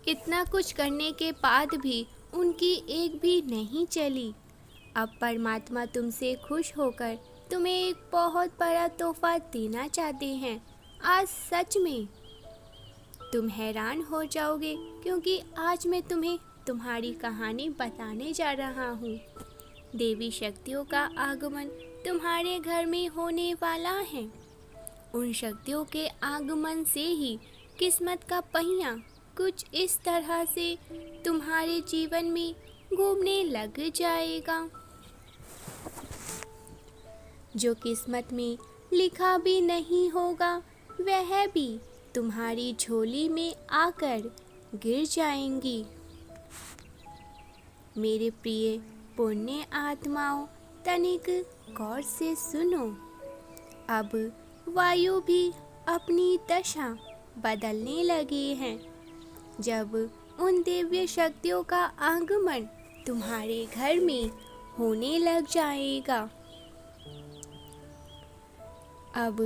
इतना कुछ करने के बाद भी उनकी एक भी नहीं चली। अब परमात्मा तुमसे खुश होकर तुम्हें एक बहुत बड़ा तोहफा देना चाहते हैं। आज सच में तुम हैरान हो जाओगे, क्योंकि आज मैं तुम्हें तुम्हारी कहानी बताने जा रहा हूँ। देवी शक्तियों का आगमन तुम्हारे घर में होने वाला है। उन शक्तियों के आगमन से ही किस्मत का पहिया कुछ इस तरह से तुम्हारे जीवन में घूमने लग जाएगा, जो किस्मत में लिखा भी नहीं होगा वह भी तुम्हारी झोली में आकर गिर जाएंगी। मेरे प्रिय पुण्य आत्माओं, तनिक गौर से सुनो। अब वायु भी अपनी दशा बदलने लगी है। जब उन दिव्य शक्तियों का आगमन तुम्हारे घर में होने लग जाएगा। अब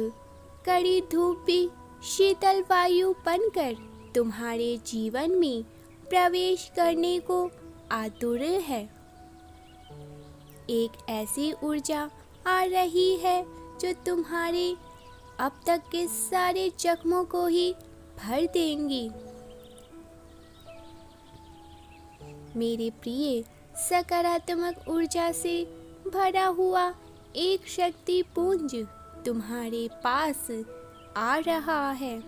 कड़ी धूप भी शीतल वायु बनकर तुम्हारे जीवन में प्रवेश करने को आतुर है। एक ऐसी ऊर्जा आ रही है जो तुम्हारे अब तक के सारे जख्मों को ही भर देंगी। मेरे प्रिय, सकारात्मक ऊर्जा से भरा हुआ एक शक्ति पुंज तुम्हारे पास आ रहा है।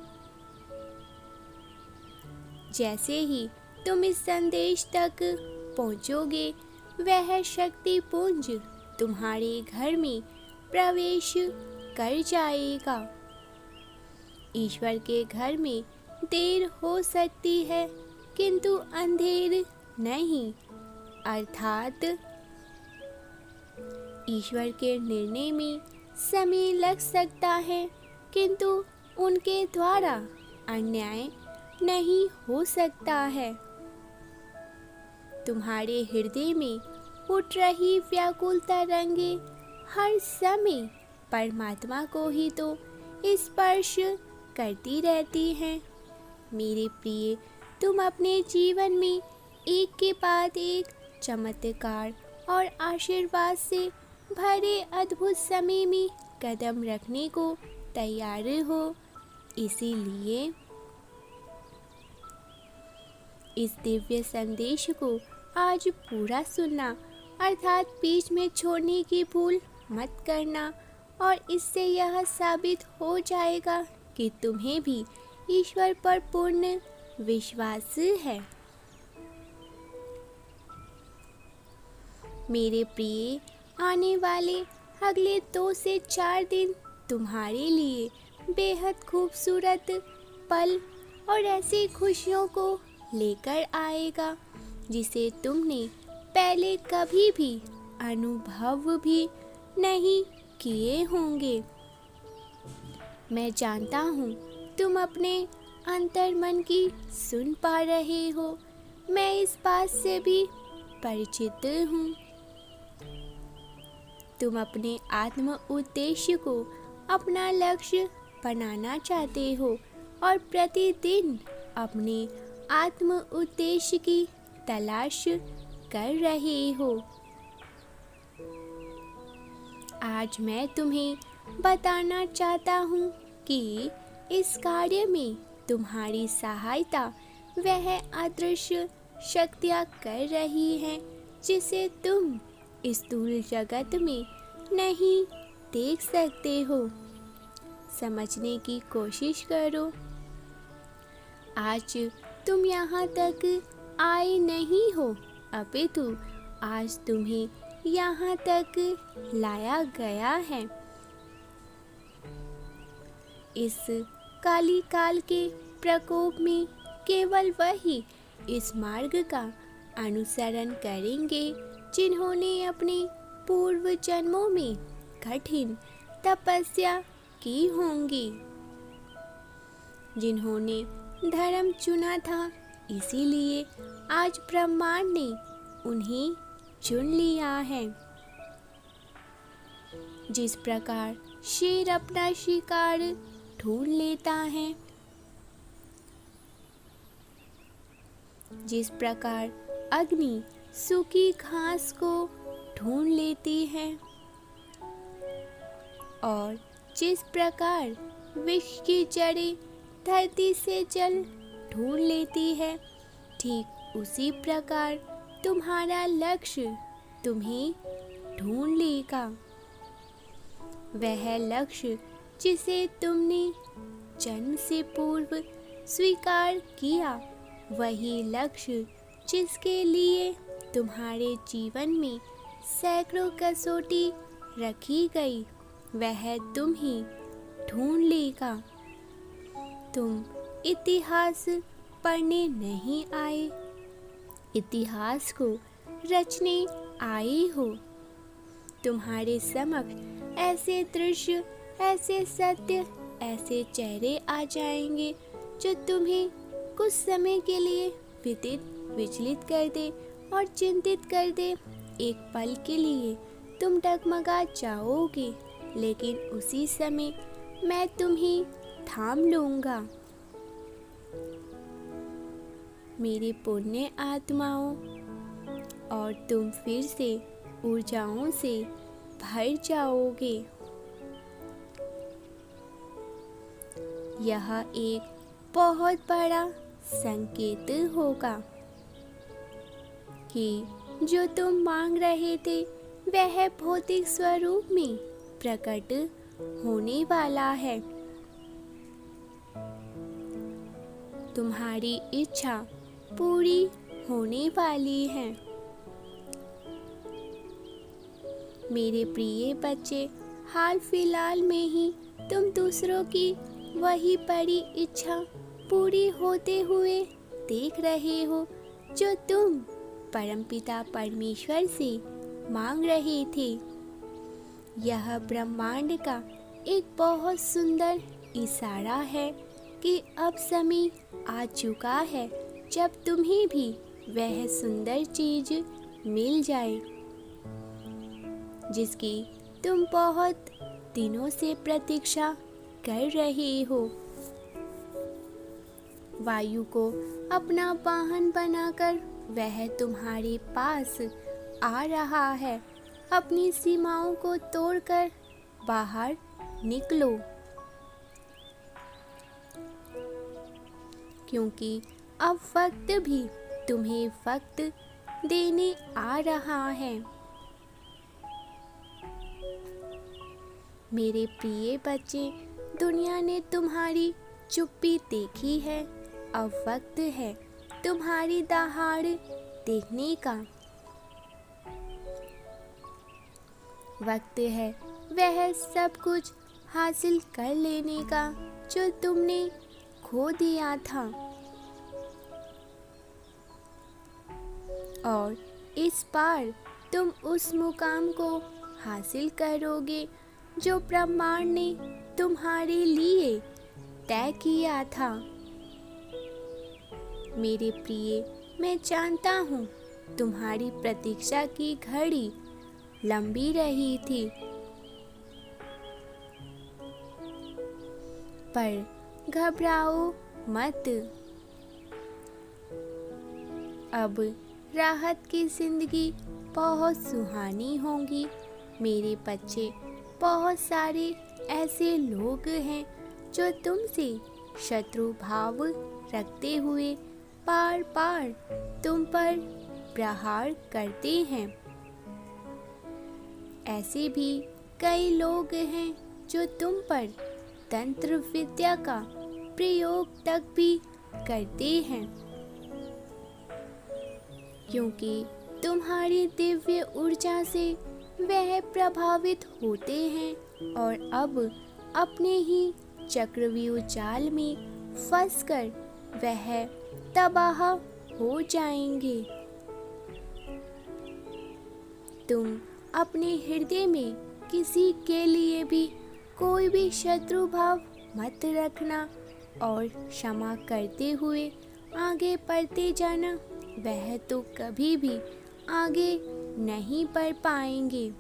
जैसे ही तुम इस संदेश तक पहुंचोगे, वह शक्ति पुंज तुम्हारे घर में प्रवेश कर जाएगा। ईश्वर के घर में देर हो सकती है, किंतु अंधेर नहीं। अर्थात ईश्वर के निर्णय में समय लग सकता है, किंतु उनके द्वारा अन्याय नहीं हो सकता है। तुम्हारे हृदय में उठ रही व्याकुलता रंगे हर समय परमात्मा को ही तो स्पर्श करती रहती हैं। मेरे प्रिय, तुम अपने जीवन में एक के बाद एक चमत्कार और आशीर्वाद से भरे अद्भुत समय में कदम रखने को तैयार हो। इसीलिए इस दिव्य संदेश को आज पूरा सुनना, अर्थात बीच में छोड़ने की भूल मत करना, और इससे यह साबित हो जाएगा कि तुम्हें भी ईश्वर पर पूर्ण विश्वास है। मेरे प्रिय, आने वाले अगले 2 से 4 दिन तुम्हारे लिए बेहद खूबसूरत पल और ऐसी खुशियों को लेकर आएगा जिसे तुमने पहले कभी भी अनुभव भी नहीं किए होंगे। मैं जानता हूँ तुम अपने अंतर्मन की सुन पा रहे हो। मैं इस बात से भी परिचित हूँ। तुम अपने आत्म उद्देश्य को अपना लक्ष्य बनाना चाहते हो और प्रतिदिन अपने आत्म उद्देश्य की तलाश कर रहे हो। आज मैं तुम्हें बताना चाहता हूँ कि इस कार्य में तुम्हारी सहायता वह अदृश्य शक्तियाँ कर रही हैं जिसे तुम स्थूल जगत में नहीं देख सकते हो। समझने की कोशिश करो। आज तुम यहाँ तक आए नहीं हो, अपितु आज तुम्हें यहाँ तक लाया गया है। इस काली काल के प्रकोप में केवल वही इस मार्ग का अनुसरण करेंगे जिन्होंने अपने पूर्व जन्मों में कठिन तपस्या की होंगी, जिन्होंने धर्म चुना था। इसीलिए आज ब्रह्मांड ने उन्हें चुन लिया है। जिस प्रकार शेर अपना शिकार ढूंढ लेता है, जिस प्रकार अग्नि सूखी घास को ढूंढ लेती है और जिस प्रकार विष की जड़ें धरती से जल ढूंढ लेती है, ठीक उसी प्रकार तुम्हारा लक्ष्य तुम्हें ढूंढ लेगा। वह लक्ष्य जिसे तुमने जन्म से पूर्व स्वीकार किया, वही लक्ष्य जिसके लिए तुम्हारे जीवन में सैकड़ों कसौटी रखी गई, वह तुम ही ढूंढ लेगा। तुम इतिहास पढ़ने नहीं आए, इतिहास को रचने आए हो। तुम्हारे समक्ष ऐसे दृश्य, ऐसे सत्य, ऐसे चेहरे आ जाएंगे जो तुम्हें कुछ समय के लिए विचलित कर दे और चिंतित कर दे। एक पल के लिए तुम डगमगा जाओगे, लेकिन उसी समय मैं तुम्हें थाम लूंगा। मेरी पुण्य आत्माओं, और तुम फिर से ऊर्जाओं से भर जाओगे। यह एक बहुत बड़ा संकेत होगा कि जो तुम मांग रहे थे वह भौतिक स्वरूप में प्रकट होने वाला है। तुम्हारी इच्छा पूरी होने वाली है। मेरे प्रिय बच्चे, हाल फिलहाल में ही तुम दूसरों की वही बड़ी इच्छा पूरी होते हुए देख रहे हो जो तुम परमपिता परमेश्वर से मांग रहे थे। यह ब्रह्मांड का एक बहुत सुंदर इशारा है कि अब समय आ चुका है जब तुम्हें भी वह सुंदर चीज मिल जाए जिसकी तुम बहुत दिनों से प्रतीक्षा कर रहे हो। वायु को अपना वाहन बनाकर वह तुम्हारे पास आ रहा है। अपनी सीमाओं को तोड़कर बाहर निकलो, क्योंकि अब वक्त भी तुम्हें वक्त देने आ रहा है। मेरे प्रिय बच्चे, दुनिया ने तुम्हारी चुप्पी देखी है। अब वक्त है तुम्हारी दहाड़ देखने का। वक्त है वह सब कुछ हासिल कर लेने का जो तुमने खो दिया था। और इस बार तुम उस मुकाम को हासिल करोगे जो ब्रह्मांड ने तुम्हारे लिए तय किया था। मेरे प्रिय, मैं जानता हूँ तुम्हारी प्रतीक्षा की घड़ी लंबी रही थी, पर घबराओ मत। अब राहत की जिंदगी बहुत सुहानी होगी। मेरे बच्चे, बहुत सारे ऐसे लोग हैं जो तुमसे शत्रु भाव रखते हुए बार बार तुम पर प्रहार करते हैं। ऐसे भी कई लोग हैं जो तुम पर तंत्र विद्या का प्रयोग तक भी करते हैं, क्योंकि तुम्हारी दिव्य ऊर्जा से वह प्रभावित होते हैं और अब अपने ही चक्रव्यूह जाल में फंसकर वह तबाह हो जाएंगे। तुम अपने हृदय में किसी के लिए भी कोई भी शत्रु भाव मत रखना और क्षमा करते हुए आगे बढ़ते जाना। वह तो कभी भी आगे नहीं बढ़ पाएंगे।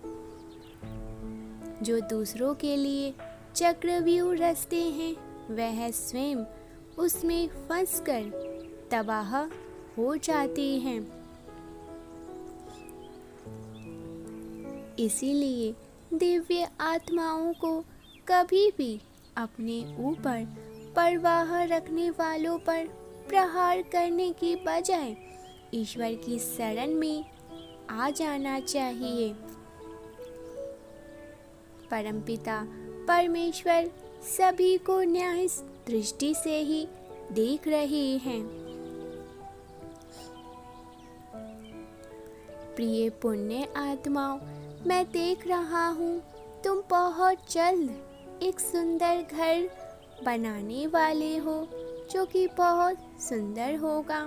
जो दूसरों के लिए चक्रव्यूह रचते हैं वह स्वयं उसमें फंसकर तबाह हो जाते हैं। इसीलिए दिव्य आत्माओं को कभी भी अपने ऊपर परवाह रखने वालों पर प्रहार करने की बजाय ईश्वर की शरण में आ जाना चाहिए। परमपिता परमेश्वर सभी को न्याय दृष्टि से ही देख रहे हैं। प्रिय पुण्य आत्माओं, मैं देख रहा हूँ तुम बहुत जल्द एक सुंदर घर बनाने वाले हो, जो कि बहुत सुंदर होगा।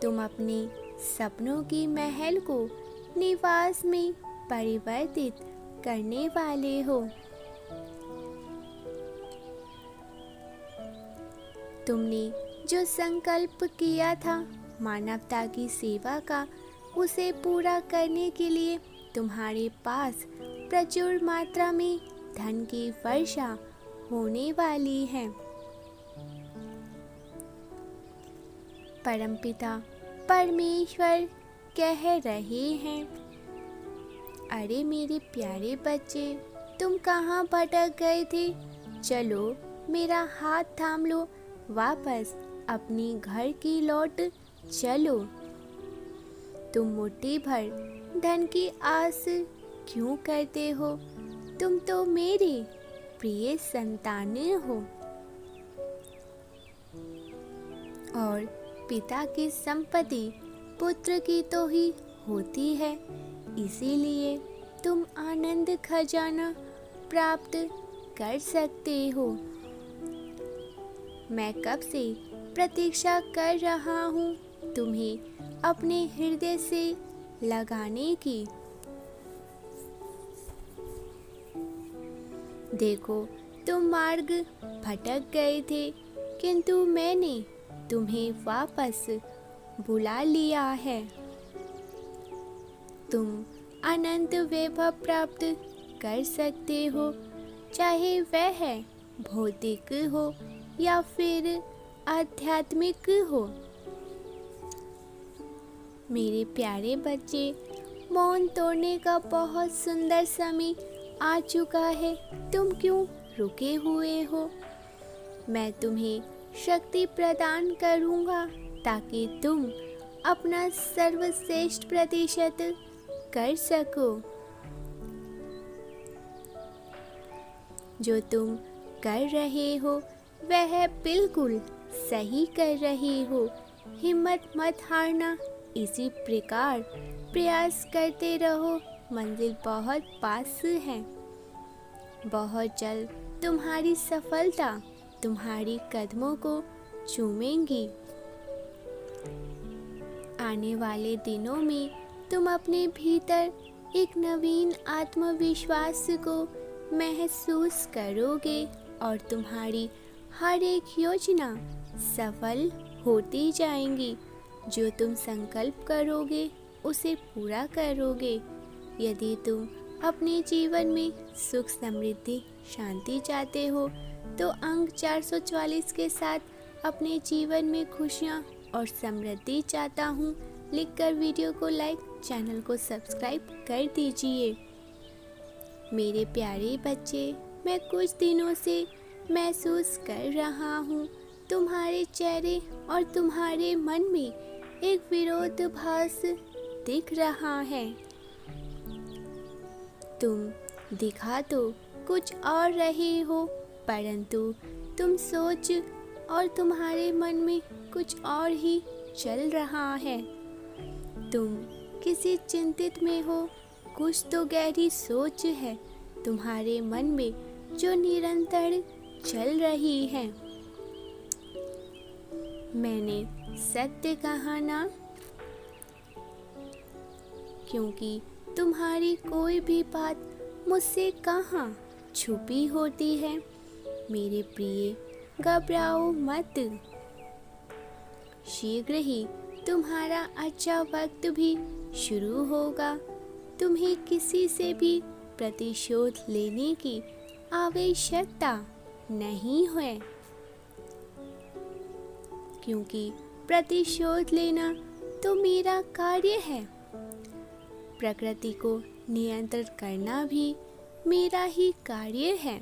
तुम अपने सपनों की महल को निवास में परिवर्तित करने वाले हो। तुमने जो संकल्प किया था मानवता की सेवा का, उसे पूरा करने के लिए तुम्हारे पास प्रचुर मात्रा में धन की वर्षा होने वाली है। परमपिता परमेश्वर कह रहे हैं, अरे मेरे प्यारे बच्चे, तुम कहाँ भटक गए थे? चलो मेरा हाथ थाम लो, वापस अपनी घर की लौट चलो। तुम मुट्ठी भर धन की आस क्यों करते हो? तुम तो मेरे प्रिय संतान हो और पिता की संपत्ति पुत्र की तो ही होती है। इसीलिए तुम आनंद खजाना प्राप्त कर सकते हो। मैं कब से प्रतीक्षा कर रहा हूँ तुम्हें अपने हृदय से लगाने की। देखो, तुम मार्ग भटक गए थे, किंतु मैंने तुम्हें वापस बुला लिया है। तुम अनंत वैभव प्राप्त कर सकते हो, चाहे वह भौतिक हो या फिर आध्यात्मिक हो। मेरे प्यारे बच्चे, मौन तोड़ने का बहुत सुंदर समय आ चुका है। तुम क्यों रुके हुए हो? मैं तुम्हें शक्ति प्रदान करूंगा ताकि तुम अपना सर्वश्रेष्ठ प्रतिशत कर सको। जो तुम कर रहे हो वह बिल्कुल सही कर रहे हो। हिम्मत मत हारना, इसी प्रकार प्रयास करते रहो, मंजिल बहुत पास है। बहुत जल्द तुम्हारी सफलता तुम्हारी कदमों को चूमेंगी। आने वाले दिनों में तुम अपने भीतर एक नवीन आत्मविश्वास को महसूस करोगे और तुम्हारी हर एक योजना सफल होती जाएंगी। जो तुम संकल्प करोगे उसे पूरा करोगे। यदि तुम अपने जीवन में सुख, समृद्धि, शांति चाहते हो तो अंक 444 के साथ अपने जीवन में खुशियाँ और समृद्धि चाहता हूँ लिखकर वीडियो को लाइक, चैनल को सब्सक्राइब कर दीजिए। मेरे प्यारे बच्चे, मैं कुछ दिनों से महसूस कर रहा हूँ तुम्हारे चेहरे और तुम्हारे मन में एक विरोधाभास दिख रहा है। तुम दिखा तो कुछ और रहे हो, परंतु तुम सोच और तुम्हारे मन में कुछ और ही चल रहा है। तुम किसी चिंतित में हो, कुछ तो गहरी सोच है तुम्हारे मन में जो निरंतर चल रही है। मैंने सत्य कहा ना, क्योंकि तुम्हारी कोई भी बात मुझसे कहाँ छुपी होती है। मेरे प्रिय, घबराओ मत, शीघ्र ही तुम्हारा अच्छा वक्त भी शुरू होगा। तुम्हें किसी से भी प्रतिशोध लेने की आवश्यकता नहीं है, क्योंकि प्रतिशोध लेना तो मेरा कार्य है। प्रकृति को नियंत्रित करना भी मेरा ही कार्य है।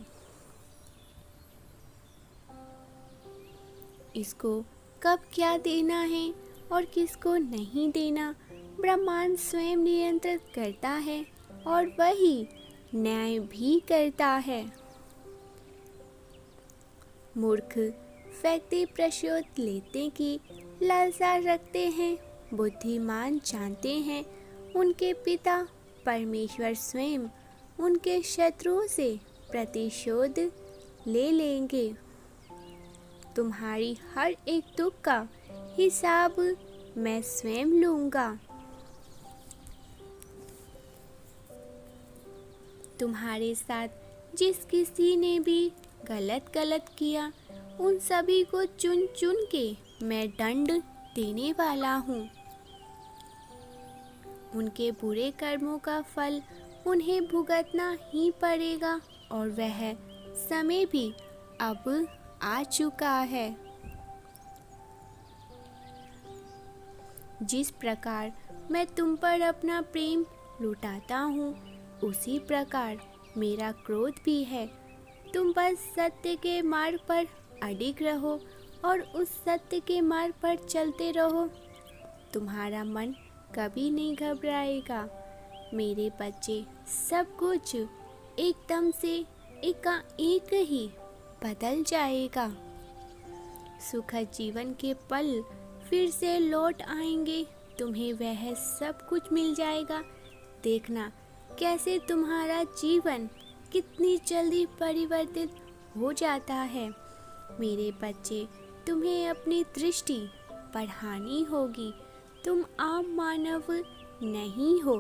इसको कब क्या देना है और किसको नहीं देना ब्रह्मांड स्वयं नियंत्रित करता है और वही न्याय भी करता है। मूर्ख व्यक्ति प्रतिशोध लेते की लालसा रखते हैं, बुद्धिमान जानते हैं उनके पिता परमेश्वर स्वयं उनके शत्रुओं से प्रतिशोध ले लेंगे। तुम्हारी हर एक दुख का हिसाब मैं स्वयं लूंगा। तुम्हारे साथ जिस किसी ने भी गलत किया उन सभी को चुन चुन के मैं दंड देने वाला हूँ। उनके बुरे कर्मों का फल उन्हें भुगतना ही पड़ेगा और वह समय भी अब आ चुका है। जिस प्रकार मैं तुम पर अपना प्रेम लुटाता हूँ उसी प्रकार मेरा क्रोध भी है। तुम बस सत्य के मार्ग पर अडिग रहो और उस सत्य के मार्ग पर चलते रहो। तुम्हारा मन कभी नहीं घबराएगा। मेरे बच्चे, सब कुछ एकदम से एकाएक ही बदल जाएगा। सुखद जीवन के पल फिर से लौट आएंगे। तुम्हें वह सब कुछ मिल जाएगा। देखना कैसे तुम्हारा जीवन कितनी जल्दी परिवर्तित हो जाता है। मेरे बच्चे, तुम्हें अपनी दृष्टि बढ़ानी होगी। तुम आम मानव नहीं हो।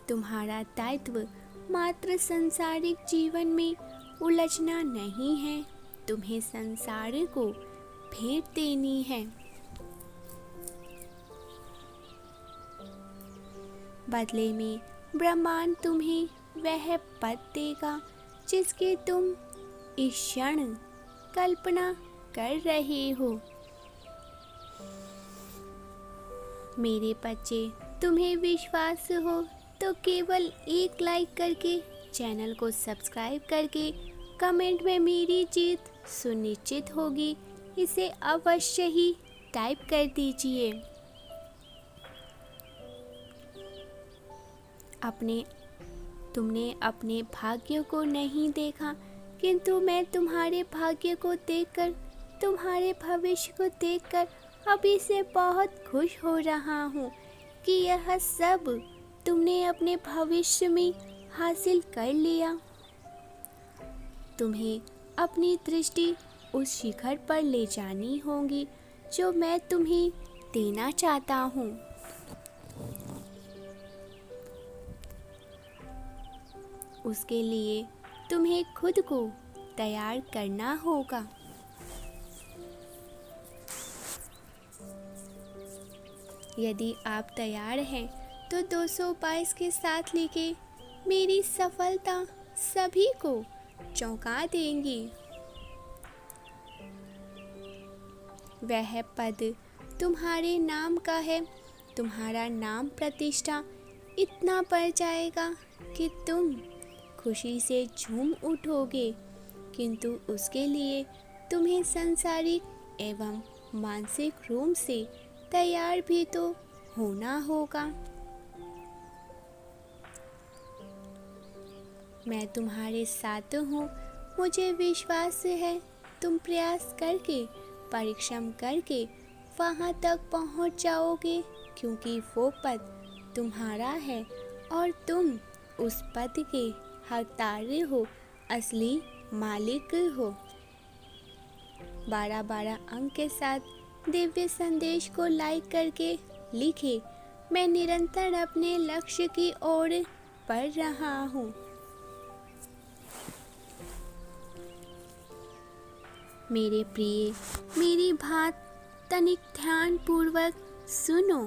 तुम्हारा दायित्व मात्र संसारिक जीवन में उलझना नहीं है, तुम्हें संसार को भेंट देनी है। बदले में ब्रह्मांड तुम्हें वह पद देगा जिसकी तुम इस क्षण कल्पना कर रहे हो। मेरे बच्चे, तुम्हें विश्वास हो तो केवल एक लाइक करके, चैनल को सब्सक्राइब करके कमेंट में मेरी जीत सुनिश्चित होगी इसे अवश्य ही टाइप कर दीजिए। तुमने अपने भाग्य को नहीं देखा, किंतु मैं तुम्हारे भाग्य को देखकर, तुम्हारे भविष्य को देखकर अभी से बहुत खुश हो रहा हूँ कि यह सब तुमने अपने भविष्य में हासिल कर लिया। तुम्हें अपनी दृष्टि उस शिखर पर ले जानी होगी जो मैं तुम्हें देना चाहता हूँ। उसके लिए तुम्हें खुद को तैयार करना होगा। यदि आप तैयार हैं तो 200 उपाय के साथ लेके मेरी सफलता सभी को चौंका देंगी। वह पद तुम्हारे नाम का है। तुम्हारा नाम प्रतिष्ठा इतना बढ़ जाएगा कि तुम खुशी से झूम उठोगे, किंतु उसके लिए तुम्हें सांसारिक एवं मानसिक रूप से तैयार भी तो होना होगा। मैं तुम्हारे साथ हूँ। मुझे विश्वास है तुम प्रयास करके, परिश्रम करके वहाँ तक पहुँच जाओगे, क्योंकि वो पद तुम्हारा है और तुम उस पद के हकदार हो, असली मालिक हो। 12 अंक के साथ दिव्य संदेश को लाइक करके लिखे, मैं निरंतर अपने लक्ष्य की ओर बढ़ रहा हूँ। मेरे प्रिय, मेरी बात तनिक ध्यान पूर्वक सुनो।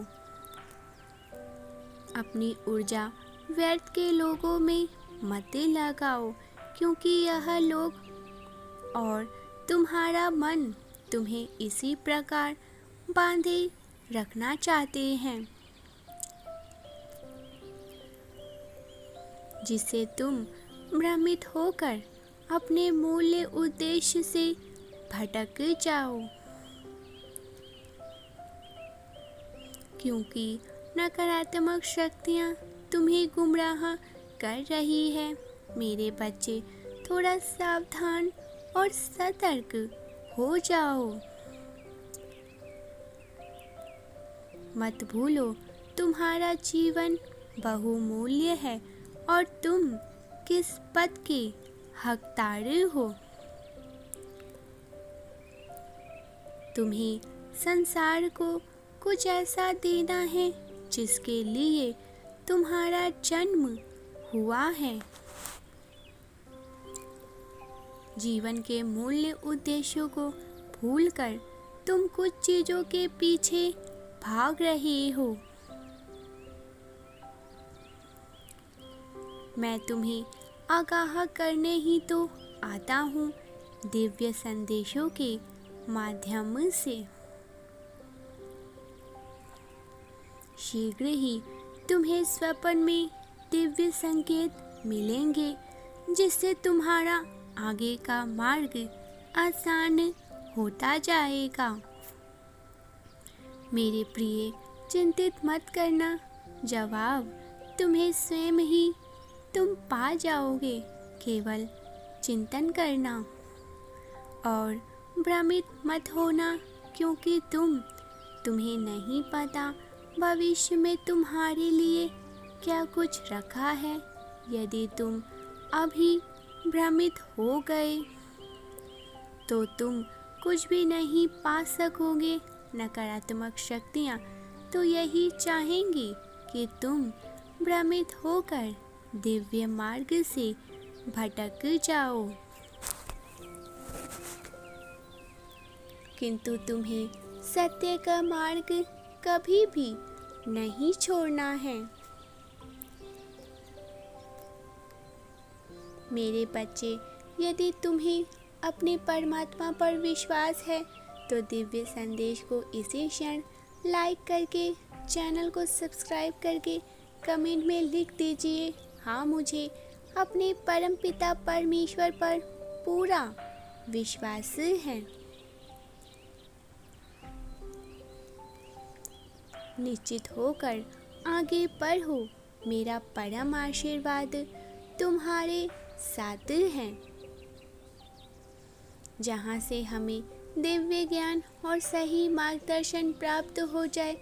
अपनी ऊर्जा व्यर्थ के लोगों में मत लगाओ, क्योंकि यह लोग और तुम्हारा मन तुम्हें इसी प्रकार बांधे रखना चाहते हैं, जिससे तुम भ्रमित होकर अपने मूल्य उद्देश्य से भटक जाओ। क्योंकि नकारात्मक शक्तियाँ तुम्हें गुमराह कर रही है, मेरे बच्चे थोड़ा सावधान और सतर्क हो जाओ। मत भूलो, तुम्हारा जीवन बहुमूल्य है और तुम किस पद के हकदार हो। तुम्हें संसार को कुछ ऐसा देना है जिसके लिए तुम्हारा जन्म हुआ है। जीवन के मूल्य उद्देश्यों को भूलकर तुम कुछ चीजों के पीछे भाग रहे हो। मैं तुम्हें आगाह करने ही तो आता हूँ दिव्य संदेशों के माध्यम से। शीघ्र ही तुम्हें स्वप्न में दिव्य संकेत मिलेंगे, जिससे तुम्हारा आगे का मार्ग आसान होता जाएगा। मेरे प्रिय, चिंतित मत करना, जवाब तुम्हें स्वयं ही तुम पा जाओगे। केवल चिंतन करना और भ्रमित मत होना, क्योंकि तुम्हें नहीं पता भविष्य में तुम्हारे लिए क्या कुछ रखा है। यदि तुम अभी भ्रमित हो गए तो तुम कुछ भी नहीं पा सकोगे। नकारात्मक शक्तियाँ तो यही चाहेंगी कि तुम भ्रमित होकर दिव्य मार्ग से भटक जाओ, किंतु तुम्हें सत्य का मार्ग कभी भी नहीं छोड़ना है। मेरे बच्चे, यदि तुम्हें अपने परमात्मा पर विश्वास है तो दिव्य संदेश को इसी क्षण लाइक करके, चैनल को सब्सक्राइब करके कमेंट में लिख दीजिए, हाँ, मुझे अपने परमपिता परमेश्वर पर पूरा विश्वास है। निश्चित होकर आगे बढ़ो, मेरा परम आशीर्वाद तुम्हारे साथ है। जहाँ से हमें दिव्य ज्ञान और सही मार्गदर्शन प्राप्त हो जाए,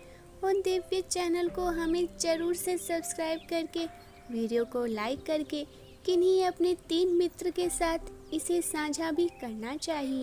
उन दिव्य चैनल को हमें ज़रूर से सब्सक्राइब करके, वीडियो को लाइक करके किन्हीं अपने 3 मित्र के साथ इसे साझा भी करना चाहिए।